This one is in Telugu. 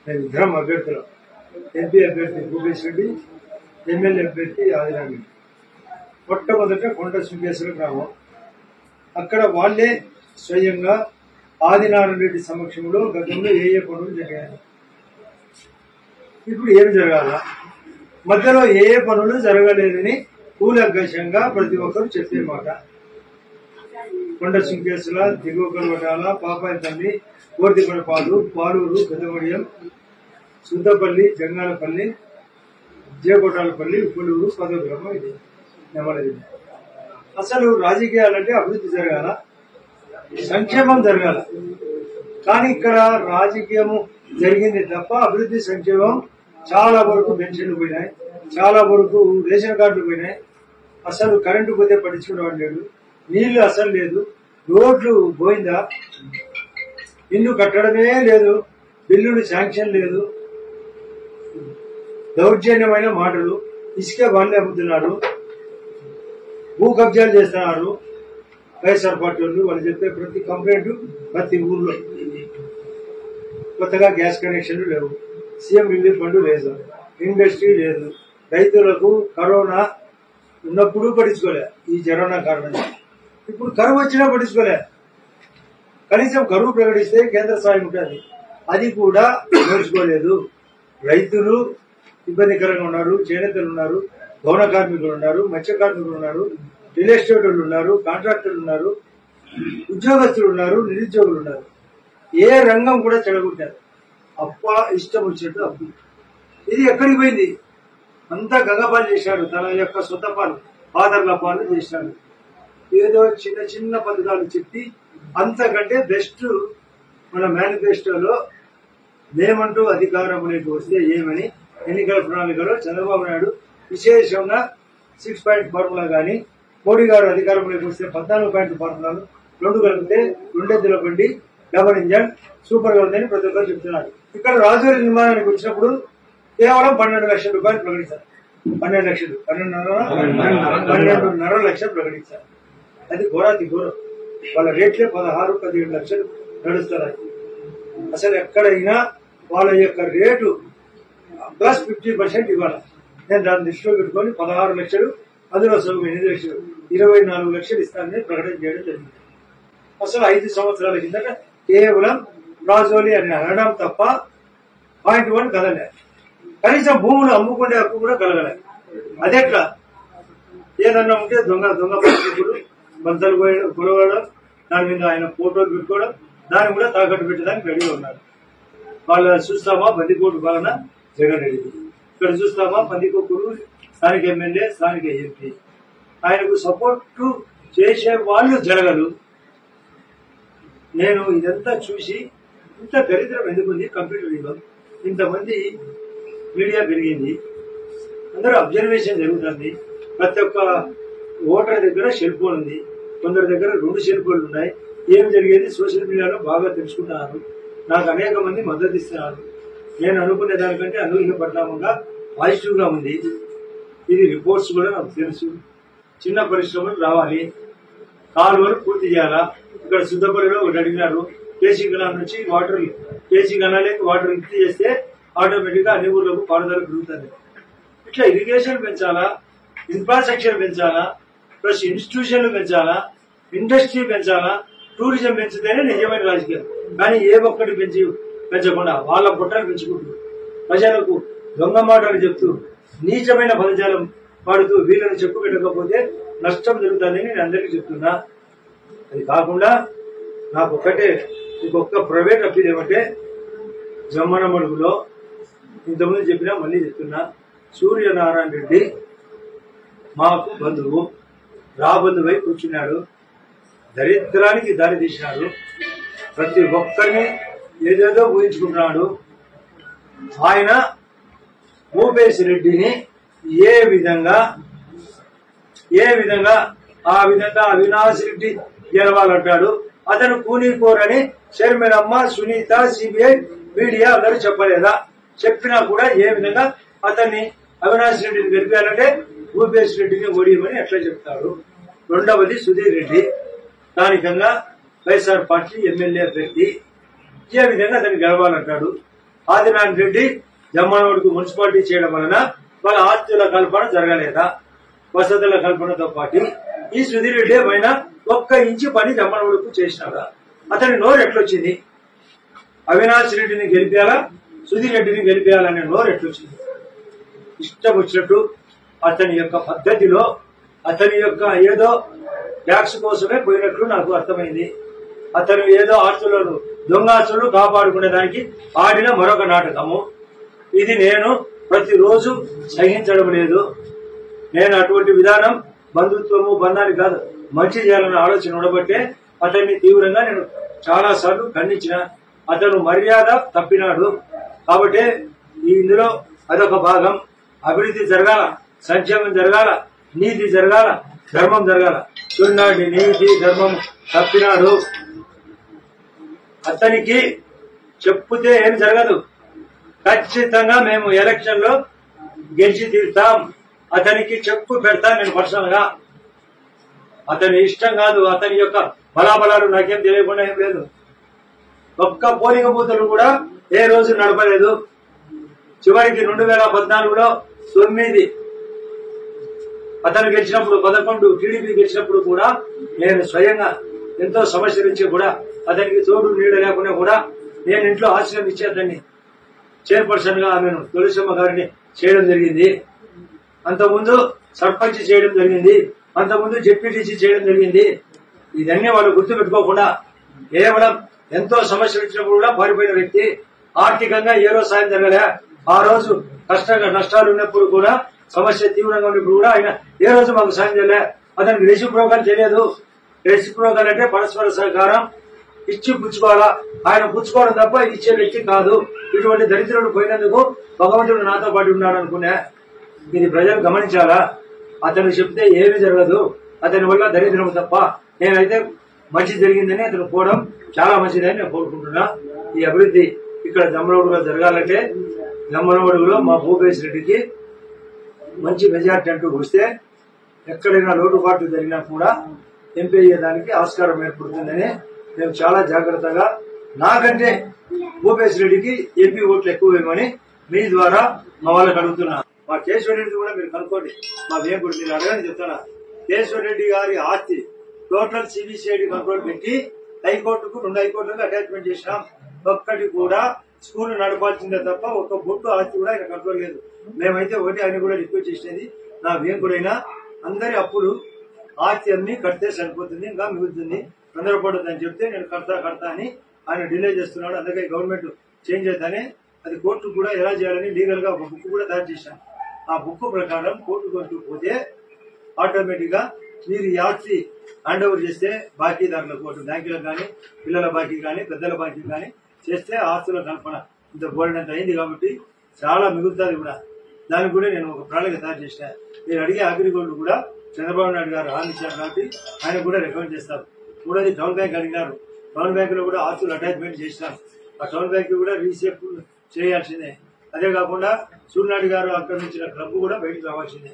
మేము ఇద్దరం అభ్యర్థులు. ఎంపీ అభ్యర్థి భూపేష్ రెడ్డి, ఎమ్మెల్యే అభ్యర్థి ఆదినారాయణ. మొట్టమొదట కొండ సుంకేశ్వర గ్రామం. అక్కడ వాళ్లే స్వయంగా ఆదినారాయణ రెడ్డి సమక్షంలో గతంలో ఏ పనులు జరిగాయి, ఇప్పుడు ఏమి జరగాల, మధ్యలో ఏ పనులు జరగలేదని కూలంకషంగా ప్రతి ఒక్కరు చెప్పే మాట. కొండ సుంకేశ్వర, దిగువ కలవటాల, పాపాయపల్లి, కోర్తిపడపాలు, పాలూరు, పెద్దమడియం, సుద్దపల్లి, జంగాలపల్లి, జేకోటాలపల్లి, ఉప్పులూరు, 10వ గ్రామం ఇది నెమలది. అసలు రాజకీయాలంటే అభివృద్ధి జరగాల, సంక్షేమం జరగాల. కానీ ఇక్కడ రాజకీయము జరిగింది తప్ప అభివృద్ధి సంక్షేమం చాలా వరకు పెన్షన్లు పోయినాయి, చాలా వరకు రేషన్ కార్డులు పోయినాయి. అసలు కరెంటు పోతే పట్టించుకునేవాడు లేడు, నీళ్లు అసలు లేదు, రోడ్లు పోయిందా, ఇల్లు కట్టడమే లేదు, బిల్లులు శాంక్షన్ లేదు, దౌర్జన్యమైన మాటలు, ఇసుక వాళ్ళే అమ్ముతున్నారు, భూ కబ్జాలు చేస్తున్నారు వైఎస్ఆర్ పార్టీ వాళ్ళు చెప్పే ప్రతి కంప్లైంట్ ప్రతి ఊర్లో. కొత్తగా గ్యాస్ కనెక్షన్లు లేవు, సీఎం రిలీఫ్ ఫండ్ లేదు, ఇండస్ట్రీ లేదు, రైతులకు కరోనా ఉన్నప్పుడు పట్టించుకోలే, ఈ కరోనా కారణంగా. ఇప్పుడు కరువు వచ్చినా పట్టించుకోలే. కనీసం కరువు ప్రకటిస్తే కేంద్ర సాయం ఉంటుంది, అది కూడా నేర్చుకోలేదు. రైతులు ఇబ్బందికరంగా ఉన్నారు, చేనేతలు ఉన్నారు, భవన కార్మికులు ఉన్నారు, మత్స్య కార్మికులు ఉన్నారు, రియల్ ఎస్టేట్ వాళ్ళు ఉన్నారు, కాంట్రాక్టర్లు ఉన్నారు, ఉద్యోగస్తులు ఉన్నారు, నిరుద్యోగులు ఉన్నారు. ఏ రంగం కూడా చెడగొట్టారు. అప్ప ఇష్టం వచ్చినట్టు అప్పు. ఇది ఎక్కడికి పోయింది? అంతా గంగపాలు చేశాడు, తన యొక్క సొంత పాలు, ఫాదర్ల పాలు చేశాడు. ఏదో చిన్న చిన్న పథకాలు చెప్పి అంతకంటే బెస్ట్ మన మేనిఫెస్టోలో మేమంటూ అధికారంలోకి వస్తే ఏమని ఎన్నికల ప్రణాళికలో చంద్రబాబు నాయుడు విశేషంగా 6 పాయింట్ ఫార్ములా కానీ, మోడీ గారు అధికారంలోకి వస్తే 14 పాయింట్ ఫార్ములాలు, 2 కలిపితే 2 ఎద్దుల బండి, డబుల్ ఇంజన్ సూపర్ గా ఉందని ప్రతి ఒక్కరు చెప్తున్నారు. ఇక్కడ రాజధాని నిర్మాణానికి వచ్చినప్పుడు కేవలం 12 లక్షల రూపాయలు ప్రకటించారు. 12 లక్షలు, 12.5 లక్షలు ప్రకటించారు. అది ఘోరాతి ఘోరం. వాళ్ళ రేట్లే 16-17 లక్షలు నడుస్తున్నాయి. అసలు ఎక్కడైనా వాళ్ళ యొక్క రేటు ప్లస్ 50% ఇవ్వాలి. నేను దాన్ని దృష్టిలో పెట్టుకొని 16 లక్షలు, అందులో సగం 8 లక్షలు, 24 లక్షలు ఇస్తానని ప్రకటన చేయడం జరిగింది. అసలు 5 సంవత్సరాల కిందట కేవలం రాజోలి అని అనడం తప్ప పాయింట్ 1 కదలే. కనీసం భూములు అమ్ముకునే హక్కు కూడా కలగలే. అదెట్లా? ఏదన్నా ఉంటే దొంగ పరిస్థితులు, బంతలు కొలవడం, దాని మీద ఆయన ఫోటోలు పెట్టుకోవడం, దాన్ని కూడా తాకట్టు పెట్టడానికి రెడీగా ఉన్నారు. వాళ్ళ చూస్తామా బందికోటు పాలన జగన్ రెడ్డి, ఇక్కడ చూస్తామా పందికొక్కుడు స్థానిక ఎమ్మెల్యే, స్థానిక ఎంపీ. ఆయనకు సపోర్టు చేసే వాళ్ళు జరగదు. నేను ఇదంతా చూసి ఇంత దరిద్రం ఎందుకుంది కంప్యూటర్ యుగం, ఇంతమంది మీడియా పెరిగింది, అందరూ అబ్జర్వేషన్ జరుగుతుంది. ప్రతి ఒక్క ఓటర్ దగ్గర సెల్ ఫోన్ ఉంది, కొందరి దగ్గర 2 సెల్ ఫోన్లు ఉన్నాయి. ఏం జరిగేది సోషల్ మీడియాలో బాగా తెలుసుకుంటున్నారు. నాకు అనేక మంది మద్దతు ఇస్తున్నారు. నేను అనుకునే దానికంటే అనూహ్య పరిణామంగా పాజిటివ్ గా ఉంది. ఇది రిపోర్ట్స్ కూడా నాకు తెలుసు. చిన్న పరిశ్రమలు రావాలి, కాలువలు పూర్తి చేయాలా. ఇక్కడ సుద్దపల్లిలో ఒకటి అడిగినారు, కేసీ కెనాల్ నుంచి వాటర్, కేసీ కెనాల్కి వాటర్ లిఫ్ట్ చేస్తే ఆటోమేటిక్ గా అన్ని ఊర్లకు పారుదల పెరుగుతుంది. ఇట్లా ఇరిగేషన్ పెంచాలా, ఇన్ఫ్రాస్ట్రక్చర్ పెంచాలా, ప్లస్ ఇన్స్టిట్యూషన్లు పెంచాలా, ఇండస్ట్రీ పెంచాలా, టూరిజం పెంచితేనే నిజమైన రాజకీయం. కానీ ఏ ఒక్కటి పెంచకుండా వాళ్ళ పొట్టలు పెంచుకుంటూ ప్రజలకు దొంగ మాటలు చెప్తూ నీచమైన పదజాలం వాడుతూ వీళ్ళని చెప్పు పెట్టకపోతే నష్టం జరుగుతుందని నేను అందరికీ చెప్తున్నా. అది కాకుండా నాకు ఇంకొక ప్రైవేట్ అప్పీల్ ఏమంటే, జమ్మనమడుగులో ఇంతకుముందు చెప్పినా మళ్ళీ చెప్తున్నా, సూర్యనారాయణ రెడ్డి మాకు బంధువు, రాబంధువై కూర్చున్నాడు, దరిద్రానికి దారి తీసినాడు, ప్రతి ఒక్కరిని ఏదేదో ఊహించుకుంటున్నాడు. ఆయన భూపేష్ రెడ్డిని ఏ విధంగా ఆ విధంగా అవినాష్ రెడ్డి గెలవాలంటాడు. అతను కూనీకోరని చైర్మన్ అమ్మ, సునీత, సిబిఐ, మీడియా అందరూ చెప్పలేదా? చెప్పినా కూడా ఏ విధంగా అతన్ని అవినాష్ రెడ్డిని గెలిపారంటే భూపేష్ రెడ్డిని ఓడియమని ఎట్లా చెప్తారు? రెండవది సుధీర్ రెడ్డి, స్థానికంగా వైఎస్ఆర్ పార్టీ ఎమ్మెల్యే అభ్యర్థి, ఏ విధంగా అతన్ని గెలవాలంటాడు? ఆదినారాయణ రెడ్డి జమ్మనోడుకు మున్సిపాలిటీ చేయడం వలన వాళ్ళ ఆస్తుల కల్పన జరగలేదా? వసతుల కల్పనతో పాటు ఈ సుధీర్ రెడ్డి ఏమైనా ఒక్క ఇంచు పని జమ్మనోడుకు చేసినాడా? అతని నోరు ఎట్లొచ్చింది? అవినాష్ రెడ్డిని గెలిపేయాలా, సుధీర్ రెడ్డిని గెలిపేయాలనే నోరు ఎట్లొచ్చింది? ఇష్టం వచ్చినట్టు అతని యొక్క పద్ధతిలో అతని యొక్క ఏదో ట్యాక్స్ కోసమే పోయినట్లు నాకు అర్థమైంది. అతను ఏదో ఆస్తులను దొంగ ఆస్తులు కాపాడుకునే దానికి ఆడిన మరొక నాటకము ఇది. నేను ప్రతిరోజు సహించడం లేదు. నేను అటువంటి విధానం బంధుత్వము బంధాన్ని కాదు, మంచి చేయాలన్న ఆలోచన ఉండబట్టే అతన్ని తీవ్రంగా నేను చాలా సార్లు ఖండించిన. అతను మర్యాద తప్పినాడు కాబట్టి ఇందులో అదొక భాగం. అభివృద్ధి జరగాల, సంక్షేమం జరగాల, నీతి జరగాల, ధర్మం జరగాల. చూడండి, నీతి ధర్మం తప్పినాడు. అతనికి చెప్పుతే ఏం జరగదు. ఖచ్చితంగా మేము ఎలక్షన్ లో గెలిచి తీరుతాం. అతనికి చెప్పు పెడతాం నేను పర్సనల్ గా. అతని ఇష్టం కాదు, అతని యొక్క బలాబలాలు నాకేం తెలియకుండా ఏం లేదు. ఒక్క పోలింగ్ బూతులు కూడా ఏ రోజు నడపలేదు. చివరికి 2014లో 9 అతను గెలిచినప్పుడు, 11 టీడీపీ గెలిచినప్పుడు కూడా నేను స్వయంగా ఎంతో సమస్య నుంచి కూడా అతనికి తోడు నీడ లేకుండా కూడా నేను ఇంట్లో ఆశ్రయం ఇచ్చి అతన్ని చైర్పర్సన్ గా ఆమెను తులసమ్మ గారిని చేయడం జరిగింది. అంతకుముందు సర్పంచ్ చేయడం జరిగింది, అంతకుముందు జెడ్పీటీసీ చేయడం జరిగింది. ఇదన్నీ వాళ్ళు గుర్తుపెట్టుకోకుండా కేవలం ఎంతో సమస్యలు ఇచ్చినప్పుడు కూడా పారిపోయిన వ్యక్తి. ఆర్థికంగా ఏ రోజు సాయం జరగలే. ఆ రోజు నష్టాలు ఉన్నప్పుడు కూడా, సమస్య తీవ్రంగా ఉన్నప్పుడు కూడా ఆయన ఏ రోజు మాకు సాయం చేయలే. అతనికి రెసిప్రోకల్ తెలియదు. రెసిప్రోకల్ అంటే పరస్పర సహకారం, ఇచ్చి పుచ్చుకోవాలా. ఆయన పుచ్చుకోవడం తప్ప ఇచ్చే వ్యక్తి కాదు. ఇటువంటి దరిద్రుడు పోయినందుకు భగవంతుడు నాతో పాటు ఉన్నాడు అనుకున్నా. ఇది ప్రజలు గమనించాలా. అతను చెప్తే ఏమీ జరగదు, అతని వల్ల దరిద్రం తప్ప. నేనైతే మంచి జరిగిందని అతను పోవడం చాలా మంచిదని నేను కోరుకుంటున్నా. ఈ అభివృద్ధి ఇక్కడ జమ్మలమడుగులో జరగాలంటే జమ్మలమడుగులో మా భూపేశ్ రెడ్డికి మంచి మెజార్టీ అంటూ వస్తే ఎక్కడైనా లోటుపాట్లు జరిగినా కూడా ఎంపీ అయ్యేదానికి ఆస్కారం ఏర్పడుతుందని మేము చాలా జాగ్రత్తగా, నాకంటే భూపేశ్ రెడ్డికి ఎంపీ ఓట్లు ఎక్కువ వేయమని మీ ద్వారా మా వాళ్ళకి అడుగుతున్నా. మా కేశవ రెడ్డి కూడా మీరు కనుక్కోండి. మా వేంకుడు మీరు అడగని చెప్తారా. కేశవ రెడ్డి గారి ఆస్తి టోటల్ సిబిసిఐడి కంట్రోల్ పెట్టి హైకోర్టుకు 2 హైకోర్టులకు అటాచ్మెంట్ చేసినాం. ఒక్కటి కూడా స్కూల్ నడపాల్సిందే తప్ప ఒక్క బొట్టు ఆస్తి కూడా ఆయన కంట్రోల్ లేదు. మేమైతే ఒకటి ఆయన కూడా రిక్వెస్ట్ చేసేది, నా వేంకుడైనా అందరి అప్పుడు ఆస్తి అన్ని కడితే సరిపోతుంది, ఇంకా మిగులుతుంది, తొందరపడుతుందని చెప్తే నేను కడతా అని ఆయన డిలే చేస్తున్నాడు. అందుకే గవర్నమెంట్ చేంజ్ అవుతానే అది కోర్టు కూడా ఎలా చేయాలని లీగల్ గా ఒక బుక్ కూడా తయారు చేశాను. ఆ బుక్ ప్రకారం కోర్టు కొట్టు పోతే ఆటోమేటిక్ గా మీరు ఈ ఆస్తి హ్యాండ్ ఓవర్ చేస్తే బాకీదారులకు, బ్యాంకులకు కానీ, పిల్లల బాకీ కానీ, పెద్దల బాకీ కానీ చేస్తే ఆస్తుల కల్పన ఇంత బోర్డంత అయింది కాబట్టి చాలా మిగులుతుంది కూడా. దానికి కూడా నేను ఒక ప్రణాళిక తయారు చేసిన. మీరు అడిగే అగ్రిగోల్డ్ కూడా చంద్రబాబు నాయుడు గారు హామీ ఇచ్చారు కాబట్టి ఆయన కూడా రికమెండ్ చేస్తారు. మూడోది టౌన్ బ్యాంక్ అడిగినారు. టౌన్ బ్యాంక్ లో కూడా ఆస్తులు అటాచ్మెంట్ చేసినారు. ఆ టౌన్ బ్యాంక్ కూడా రీషేప్ చేయాల్సిందే. అదే కాకుండా సూర్యనాయుడు గారు ఆక్రమించిన క్లబ్ కూడా బయటకు రావాల్సిందే.